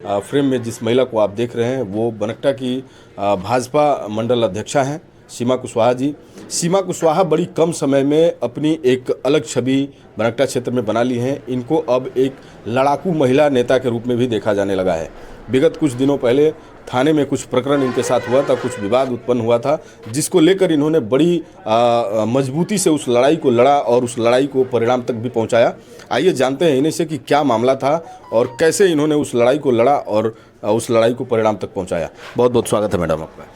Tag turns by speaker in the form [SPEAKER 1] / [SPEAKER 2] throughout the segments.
[SPEAKER 1] Frame में जिस महिला को आप देख रहे हैं वो बनकटा की भाजपा मंडल अध्यक्षा हैं सीमा कुशवाहा जी। सीमा कुशवाहा बड़ी कम समय में अपनी एक अलग छवि बनकटा क्षेत्र में बना ली है। इनको अब एक लड़ाकू महिला नेता के रूप में भी देखा जाने लगा है। विगत कुछ दिनों पहले थाने में कुछ प्रकरण इनके साथ हुआ था, कुछ विवाद उत्पन्न हुआ था, जिसको लेकर इन्होंने बड़ी मजबूती से उस लड़ाई को लड़ा और उस लड़ाई को परिणाम तक भी पहुंचाया। आइए जानते हैं इन्हीं से कि क्या मामला था और कैसे इन्होंने उस लड़ाई को लड़ा और उस लड़ाई को परिणाम तक पहुंचाया। बहुत बहुत स्वागत है मैडम आपका।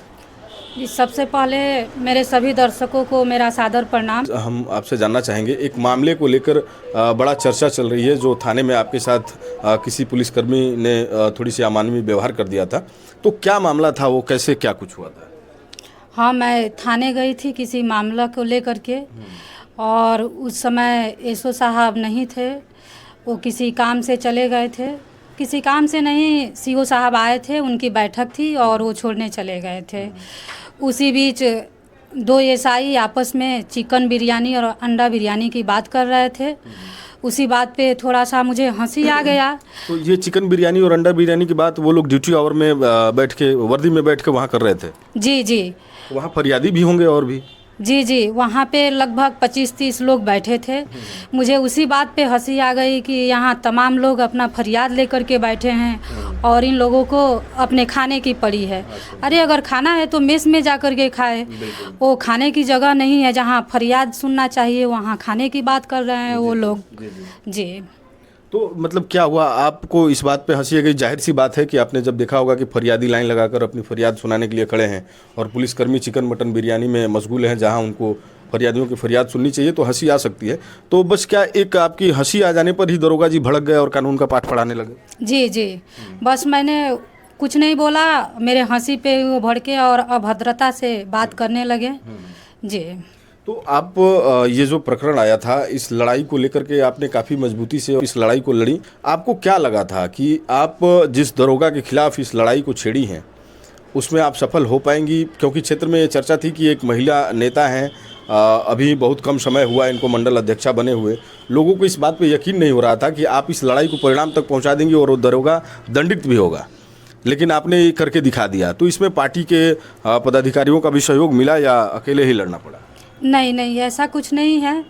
[SPEAKER 2] जी, सबसे पहले मेरे सभी दर्शकों को मेरा सादर प्रणाम।
[SPEAKER 1] हम आपसे जानना चाहेंगे, एक मामले को लेकर बड़ा चर्चा चल रही है जो थाने में आपके साथ किसी पुलिसकर्मी ने थोड़ी सी अमानवीय व्यवहार कर दिया था, तो क्या मामला था वो, कैसे क्या कुछ हुआ था?
[SPEAKER 2] हाँ, मैं थाने गई थी किसी मामला को लेकर के और उस समय एसओ साहब नहीं थे, वो किसी काम से चले गए थे। किसी काम से नहीं, सीओ साहब आए थे, उनकी बैठक थी और वो छोड़ने चले गए थे। उसी बीच दो एसआई आपस में चिकन बिरयानी और अंडा बिरयानी की बात कर रहे थे। उसी बात पे थोड़ा सा मुझे हंसी आ गया।
[SPEAKER 1] तो ये चिकन बिरयानी और अंडा बिरयानी की बात वो लोग ड्यूटी आवर में बैठ के, वर्दी में बैठ के वहाँ कर रहे थे?
[SPEAKER 2] जी जी।
[SPEAKER 1] वहाँ फरियादी भी होंगे और भी?
[SPEAKER 2] जी जी, वहाँ पे लगभग 25-30 लोग बैठे थे। मुझे उसी बात पे हंसी आ गई कि यहाँ तमाम लोग अपना फरियाद लेकर के बैठे हैं और इन लोगों को अपने खाने की पड़ी है। अरे अगर खाना है तो मेस में जा कर के खाए। वो खाने की जगह नहीं है जहाँ फरियाद सुनना चाहिए, वहाँ खाने की बात कर रहे हैं वो लोग। जी।
[SPEAKER 1] तो मतलब क्या हुआ, आपको इस बात पे हंसी आ गई? जाहिर सी बात है कि आपने जब देखा होगा कि फरियादी लाइन लगाकर अपनी फरियाद सुनाने के लिए खड़े हैं और पुलिसकर्मी चिकन मटन बिरयानी में मशगूल हैं जहां उनको फरियादियों की फरियाद सुननी चाहिए, तो हंसी आ सकती है। तो बस क्या एक आपकी हंसी आ जाने पर ही दरोगा जी भड़क गए और कानून का पाठ पढ़ाने लगे?
[SPEAKER 2] जी जी, बस मैंने कुछ नहीं बोला, मेरे हंसी पे वो भड़के और अभद्रता से बात करने लगे। जी।
[SPEAKER 1] तो आप ये जो प्रकरण आया था, इस लड़ाई को लेकर के आपने काफ़ी मजबूती से इस लड़ाई को लड़ी। आपको क्या लगा था कि आप जिस दरोगा के खिलाफ इस लड़ाई को छेड़ी हैं उसमें आप सफल हो पाएंगी? क्योंकि क्षेत्र में ये चर्चा थी कि एक महिला नेता हैं, अभी बहुत कम समय हुआ इनको मंडल अध्यक्षा बने हुए। लोगों को इस बात पे यकीन नहीं हो रहा था कि आप इस लड़ाई को परिणाम तक पहुँचा देंगी और वो दरोगा दंडित भी होगा, लेकिन आपने ये करके दिखा दिया। तो इसमें पार्टी के पदाधिकारियों का भी सहयोग मिला या अकेले ही लड़ना पड़ा?
[SPEAKER 2] नहीं नहीं, ऐसा कुछ नहीं है।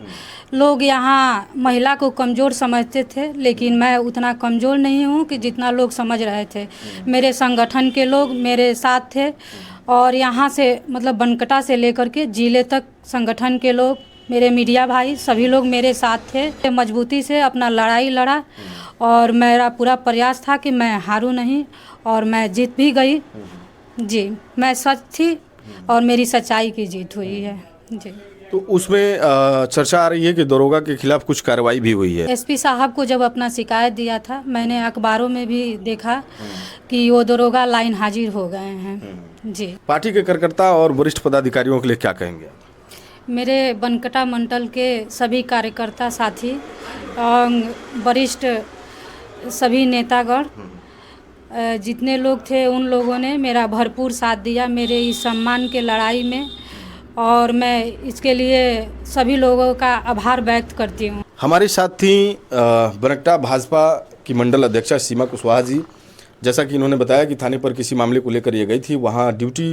[SPEAKER 2] लोग यहाँ महिला को कमज़ोर समझते थे, लेकिन मैं उतना कमज़ोर नहीं हूँ कि जितना लोग समझ रहे थे। मेरे संगठन के लोग मेरे साथ थे और यहाँ से मतलब बनकटा से लेकर के जिले तक संगठन के लोग, मेरे मीडिया भाई, सभी लोग मेरे साथ थे। मजबूती से अपना लड़ाई लड़ा और मेरा पूरा प्रयास था कि मैं हारूं नहीं और मैं जीत भी गई। जी, मैं सच थी और मेरी सच्चाई की जीत हुई है। जी।
[SPEAKER 1] तो उसमें चर्चा आ रही है कि दरोगा के खिलाफ कुछ कार्रवाई भी हुई है।
[SPEAKER 2] एसपी साहब को जब अपना शिकायत दिया था, मैंने अखबारों में भी देखा कि वो दरोगा लाइन हाजिर हो गए हैं। जी।
[SPEAKER 1] पार्टी के कार्यकर्ता और वरिष्ठ पदाधिकारियों के लिए क्या कहेंगे?
[SPEAKER 2] मेरे बनकटा मंडल के सभी कार्यकर्ता साथी, वरिष्ठ सभी नेतागण, जितने लोग थे उन लोगों ने मेरा भरपूर साथ दिया मेरे इस सम्मान के लड़ाई में और मैं इसके लिए सभी लोगों का आभार व्यक्त करती हूँ।
[SPEAKER 1] हमारे साथ थी बनकटा भाजपा की मंडल अध्यक्षा सीमा कुशवाहा जी। जैसा कि इन्होंने बताया कि थाने पर किसी मामले को लेकर ये गई थी, वहाँ ड्यूटी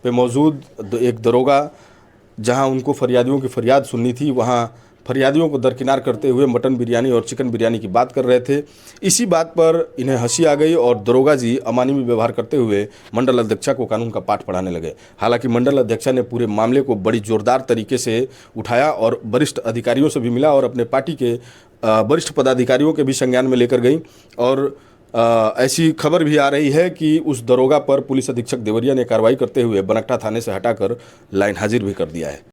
[SPEAKER 1] पे मौजूद एक दरोगा जहाँ उनको फरियादियों की फरियाद सुननी थी, वहाँ फरियादियों को दरकिनार करते हुए मटन बिरयानी और चिकन बिरयानी की बात कर रहे थे। इसी बात पर इन्हें हंसी आ गई और दरोगा जी अमानवीय व्यवहार करते हुए मंडल अध्यक्षा को कानून का पाठ पढ़ाने लगे। हालांकि मंडल अध्यक्षा ने पूरे मामले को बड़ी जोरदार तरीके से उठाया और वरिष्ठ अधिकारियों से भी मिला और अपने पार्टी के वरिष्ठ पदाधिकारियों के भी संज्ञान में लेकर गई। और ऐसी खबर भी आ रही है कि उस दरोगा पर पुलिस अधीक्षक देवरिया ने कार्रवाई करते हुए बनकटा थाने से हटाकर लाइन हाजिर भी कर दिया है।